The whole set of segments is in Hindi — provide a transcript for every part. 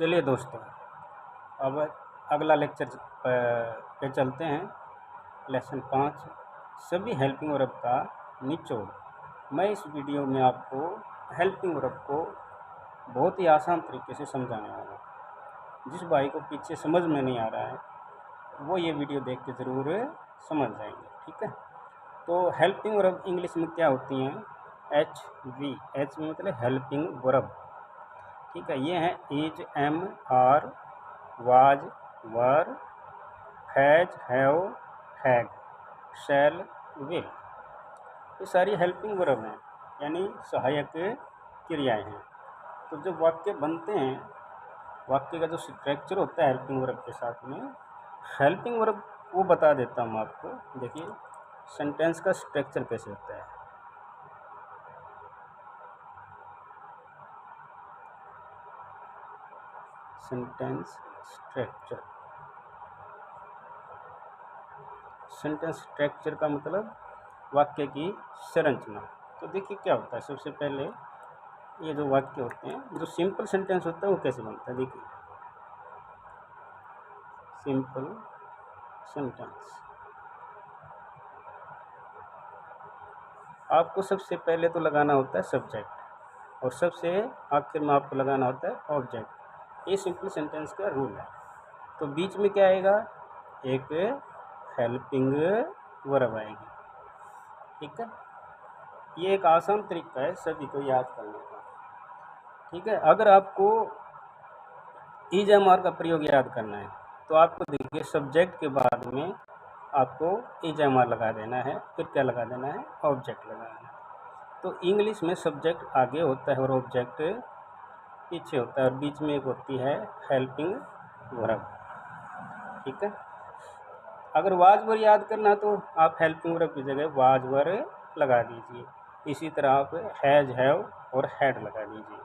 चलिए दोस्तों, अब अगला लेक्चर पे चलते हैं। लेसन 5 सभी हेल्पिंग वर्ब का निचोड़। मैं इस वीडियो में आपको हेल्पिंग वर्ब को बहुत ही आसान तरीके से समझाने वाला हूँ। जिस भाई को पीछे समझ में नहीं आ रहा है वो ये वीडियो देख के ज़रूर समझ जाएंगे, ठीक है। तो हेल्पिंग वर्ब इंग्लिश में क्या होती हैं? HV, एच में मतलब हेल्पिंग वर्ब, ठीक है। ये है is, am, are, was, were, has, have, had, shall, will. ये सारी हेल्पिंग वर्ब हैं, यानी सहायक क्रियाएं हैं। तो जब वाक्य बनते हैं, वाक्य का जो स्ट्रक्चर होता है हेल्पिंग वर्ब के साथ में, हेल्पिंग वर्ब वो बता देता हूँ आपको। देखिए सेंटेंस का स्ट्रक्चर कैसे होता है। सेंटेंस स्ट्रक्चर, सेंटेंस स्ट्रक्चर का मतलब वाक्य की संरचना। तो देखिए क्या होता है, सबसे पहले ये जो वाक्य होते हैं, जो सिंपल सेंटेंस होता है वो कैसे बनता है। देखिए सिंपल सेंटेंस, आपको सबसे पहले तो लगाना होता है सब्जेक्ट और सबसे आखिर में आपको लगाना होता है ऑब्जेक्ट। ये सिंपल सेंटेंस का रूल है। तो बीच में क्या आएगा? एक हेल्पिंग वर्ब आएगी, ठीक है। ये एक आसान तरीका है सभी को याद करने का, ठीक है। अगर आपको इज, एम, आर का प्रयोग याद करना है तो आपको देखिए सब्जेक्ट के बाद में आपको इज, एम, आर लगा देना है, फिर क्या लगा देना है? ऑब्जेक्ट लगाना है। तो इंग्लिश में सब्जेक्ट आगे होता है और ऑब्जेक्ट पीछे होता है, और बीच में एक होती है हेल्पिंग वर्ब, ठीक है। अगर वाज वर याद करना तो आप हेल्पिंग वर्ब की जगह वाज वर लगा दीजिए। इसी तरह आप हैज, हैव और हैड लगा दीजिए।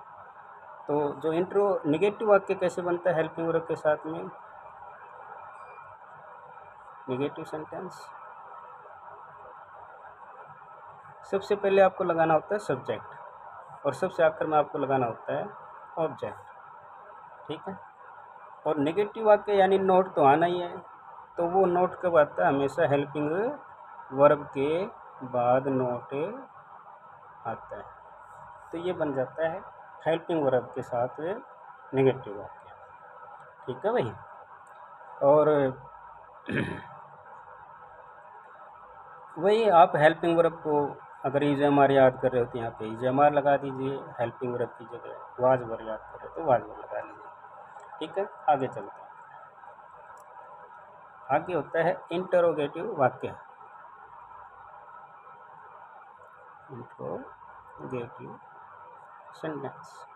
तो जो नेगेटिव वाक्य कैसे बनता है हेल्पिंग वर्ब के साथ में? नेगेटिव सेंटेंस सबसे पहले आपको लगाना होता है सब्जेक्ट और सबसे आखिर में आपको लगाना होता है ऑब्जेक्ट, ठीक है। और नेगेटिव वाक्य यानी नोट तो आना ही है। तो वो नोट कब आता है? हमेशा हेल्पिंग वर्ब के बाद नोट आता है। तो ये बन जाता है हेल्पिंग वर्ब के साथ नेगेटिव वाक्य, ठीक है भाई। और वही आप हेल्पिंग वर्ब को अगर इज, एम, आर याद कर रहे हो तो यहाँ पे इज, एम, आर लगा दीजिए। हेल्पिंग वर्ब की जगह वाज वर याद कर रहे हो तो वाज वर लगा लीजिए, ठीक है। आगे चलते हैं। आगे होता है इंटरोगेटिव वाक्य। इंटरोगेटिव सेंटेंस,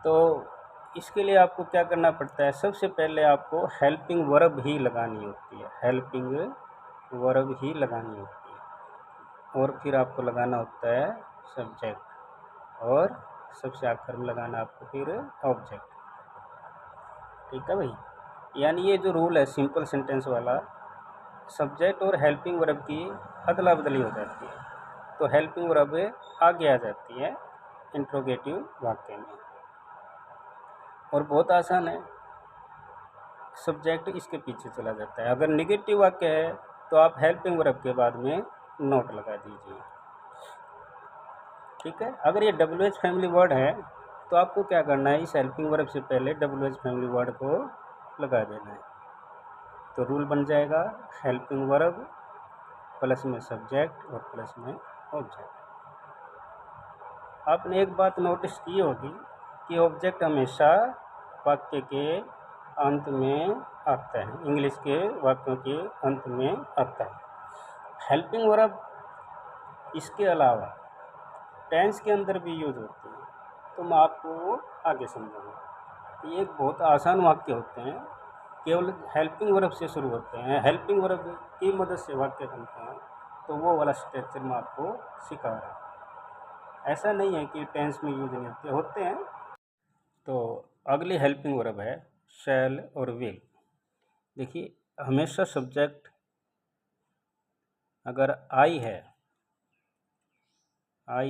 तो इसके लिए आपको क्या करना पड़ता है? सबसे पहले आपको हेल्पिंग वर्ब ही लगानी होती है, हेल्पिंग वर्ब ही लगानी होती है। और फिर आपको लगाना होता है सब्जेक्ट और सबसे आखिर में लगाना आपको फिर ऑब्जेक्ट, ठीक है भाई। यानी ये जो रूल है सिंपल सेंटेंस वाला, सब्जेक्ट और हेल्पिंग वर्ब की अदला बदली हो जाती है, तो हेल्पिंग वर्ब आगे आ जाती है इंट्रोगेटिव वाक्य में। और बहुत आसान है, सब्जेक्ट इसके पीछे चला जाता है। अगर नेगेटिव वाक्य है तो आप हेल्पिंग वर्ब के बाद में नोट लगा दीजिए, ठीक है। अगर ये WH फैमिली वर्ड है तो आपको क्या करना है? इस हेल्पिंग वर्ब से पहले WH फैमिली वर्ड को लगा देना है। तो रूल बन जाएगा हेल्पिंग वर्ब प्लस में सब्जेक्ट और प्लस में ऑब्जेक्ट। आपने एक बात नोटिस की होगी कि ऑब्जेक्ट हमेशा वाक्य के अंत में आता है, इंग्लिश के वाक्यों के अंत में आता है। हेल्पिंग वर्ब इसके अलावा टेंस के अंदर भी यूज होती है, तो मैं आपको वो आगे समझाऊंगा। ये एक बहुत आसान वाक्य होते हैं, केवल हेल्पिंग वर्ब से शुरू होते हैं, हेल्पिंग वर्ब की मदद से वाक्य बनते हैं। तो वो वाला स्ट्रक्चर मैं आपको सिखा रहा हूँ। ऐसा नहीं है कि टेंस में यूज नहीं होते हैं। तो अगली हेल्पिंग वर्ब है शैल और विल। देखिए हमेशा सब्जेक्ट अगर आई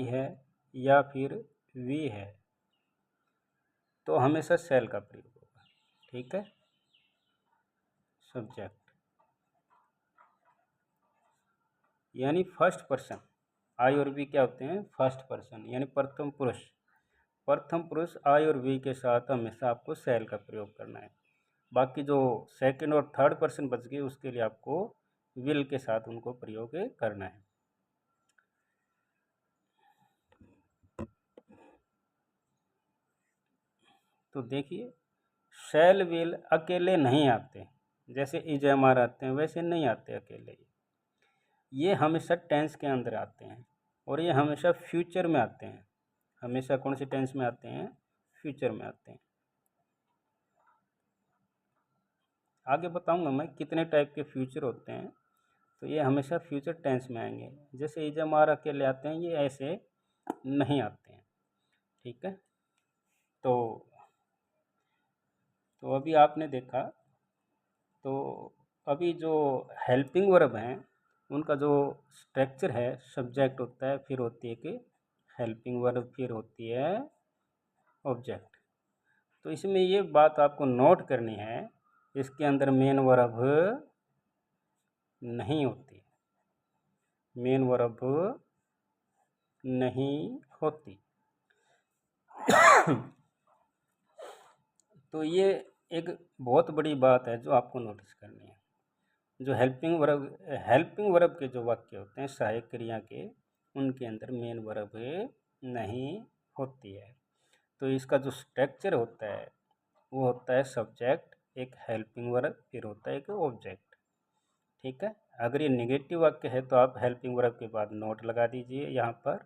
है या फिर वी है तो हमेशा शैल का प्रयोग होगा। ठीक है। सब्जेक्ट यानी फर्स्ट पर्सन, आई और वी क्या होते हैं? फर्स्ट पर्सन यानी प्रथम पुरुष। प्रथम पुरुष आई और वी के साथ हमेशा आपको शैल का प्रयोग करना है। बाकी जो सेकंड और थर्ड पर्सन बच गए उसके लिए आपको विल के साथ उनको प्रयोग करना है। तो देखिए शैल विल अकेले नहीं आते, जैसे इज एम आर आते हैं वैसे नहीं आते अकेले। ये हमेशा टेंस के अंदर आते हैं और ये हमेशा फ्यूचर में आते हैं। हमेशा कौन से टेंस में आते हैं? फ्यूचर में आते हैं। आगे बताऊंगा मैं कितने टाइप के फ्यूचर होते हैं। तो ये हमेशा फ्यूचर टेंस में आएंगे। जैसे इज एम आर अकेले आते हैं, ये ऐसे नहीं आते हैं। ठीक है। तो अभी आपने देखा, तो अभी जो हेल्पिंग वर्ब हैं उनका जो स्ट्रक्चर है, सब्जेक्ट होता है, फिर होती है कि हेल्पिंग वर्ब, फिर होती है ऑब्जेक्ट। तो इसमें ये बात आपको नोट करनी है, इसके अंदर मेन वर्ब नहीं होती। मेन वर्ब नहीं होती। तो ये एक बहुत बड़ी बात है जो आपको नोटिस करनी है। जो हेल्पिंग वर्ब के जो वाक्य होते हैं सहायक क्रिया के, उनके अंदर मेन वर्ब नहीं होती है। तो इसका जो स्ट्रक्चर होता है वो होता है सब्जेक्ट, एक हेल्पिंग वर्ब, फिर होता है एक ऑब्जेक्ट। ठीक है। अगर ये नेगेटिव वाक्य है तो आप हेल्पिंग वर्ब के बाद नोट लगा दीजिए यहाँ पर,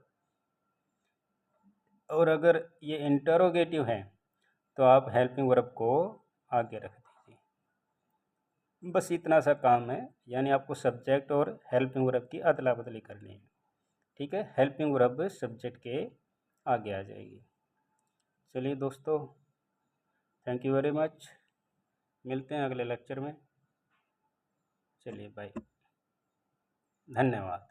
और अगर ये इंटरोगेटिव है तो आप हेल्पिंग वर्ब को आगे रख दीजिए। बस इतना सा काम है, यानी आपको सब्जेक्ट और हेल्पिंग वर्ब की अदला बदली करनी है। ठीक है। हेल्पिंग वर्ब सब्जेक्ट के आगे आ जाएगी। चलिए दोस्तों, थैंक यू वेरी मच। मिलते हैं अगले लेक्चर में। चलिए बाय, धन्यवाद।